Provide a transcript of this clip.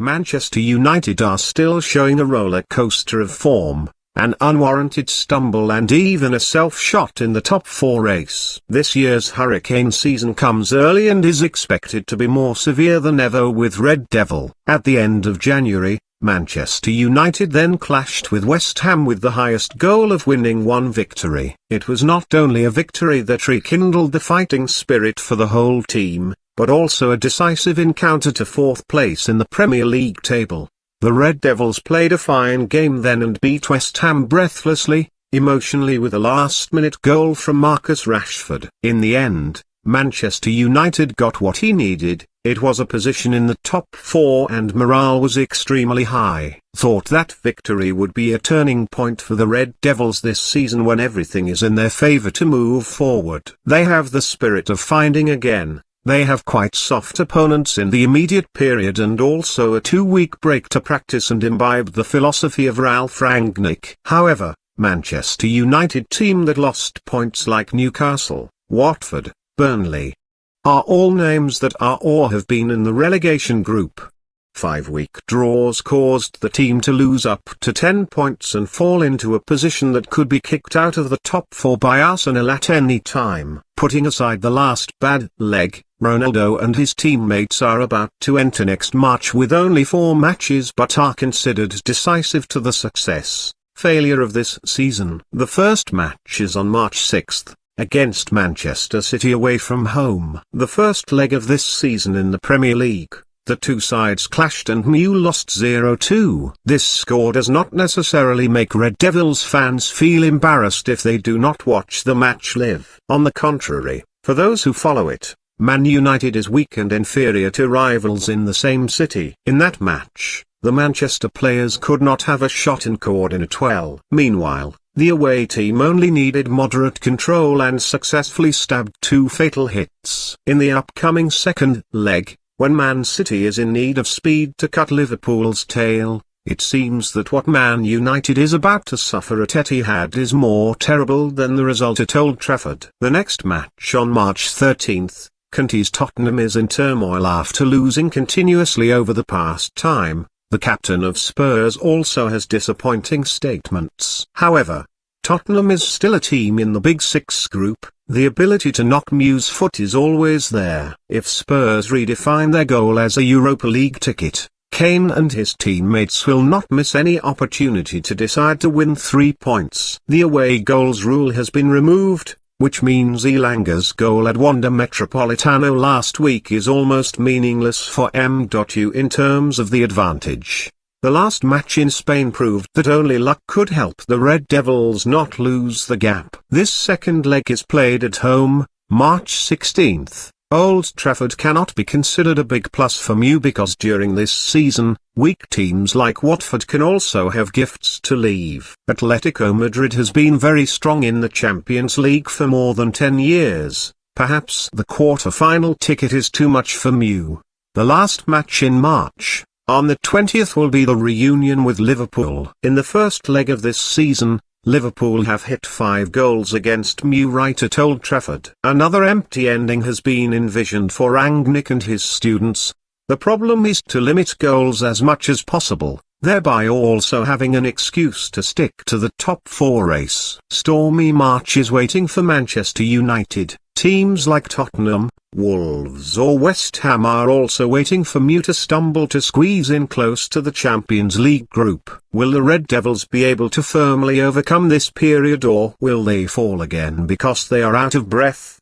Manchester United are still showing a roller coaster of form, an unwarranted stumble and even a self-shot in the top four race. This year's hurricane season comes early and is expected to be more severe than ever with Red Devil. At the end of January, Manchester United then clashed with West Ham with the highest goal of winning one victory. It was not only a victory that rekindled the fighting spirit for the whole team, but also a decisive encounter to fourth place in the Premier League table. The Red Devils played a fine game then and beat West Ham breathlessly, emotionally with a last-minute goal from Marcus Rashford. In the end, Manchester United got what he needed. It was a position in the top four and morale was extremely high. Thought that victory would be a turning point for the Red Devils this season when everything is in their favour to move forward. They have the spirit of finding again. They have quite soft opponents in the immediate period and also a 2-week break to practice and imbibe the philosophy of Ralph Rangnick. However, Manchester United team that lost points like Newcastle, Watford, Burnley, are all names that are or have been in the relegation group. 5-week draws caused the team to lose up to 10 points and fall into a position that could be kicked out of the top four by Arsenal at any time. Putting aside the last bad leg, Ronaldo and his teammates are about to enter next March with only 4 matches but are considered decisive to the success, failure of this season. The first match is on March 6th, against Manchester City away from home. The first leg of this season in the Premier League. The two sides clashed and MU lost 0-2. This score does not necessarily make Red Devils fans feel embarrassed if they do not watch the match live. On the contrary, for those who follow it, Man United is weak and inferior to rivals in the same city. In that match, the Manchester players could not have a shot and coordinate well. Meanwhile, the away team only needed moderate control and successfully stabbed 2 fatal hits. In the upcoming second leg, when Man City is in need of speed to cut Liverpool's tail, it seems that what Man United is about to suffer at Etihad is more terrible than the result at Old Trafford. The next match on March 13th, Conte's Tottenham is in turmoil after losing continuously over the past time. The captain of Spurs also has disappointing statements. However, Tottenham is still a team in the Big Six group. The ability to knock MU's foot is always there. If Spurs redefine their goal as a Europa League ticket, Kane and his teammates will not miss any opportunity to decide to win 3 points. The away goals rule has been removed, which means Elanga's goal at Wanda Metropolitano last week is almost meaningless for MU in terms of the advantage. The last match in Spain proved that only luck could help the Red Devils not lose the gap. This second leg is played at home, March 16th. Old Trafford cannot be considered a big plus for MU because during this season, weak teams like Watford can also have gifts to leave. Atletico Madrid has been very strong in the Champions League for more than 10 years. Perhaps the quarter-final ticket is too much for MU. The last match in March, on the 20th, will be the reunion with Liverpool. In the first leg of this season, Liverpool have hit 5 goals against MU right at Old Trafford. Another empty ending has been envisioned for Rangnick and his students. The problem is to limit goals as much as possible, thereby also having an excuse to stick to the top 4 race. Stormy March is waiting for Manchester United. Teams like Tottenham, Wolves or West Ham are also waiting for MU to stumble to squeeze in close to the Champions League group. Will the Red Devils be able to firmly overcome this period or will they fall again because they are out of breath?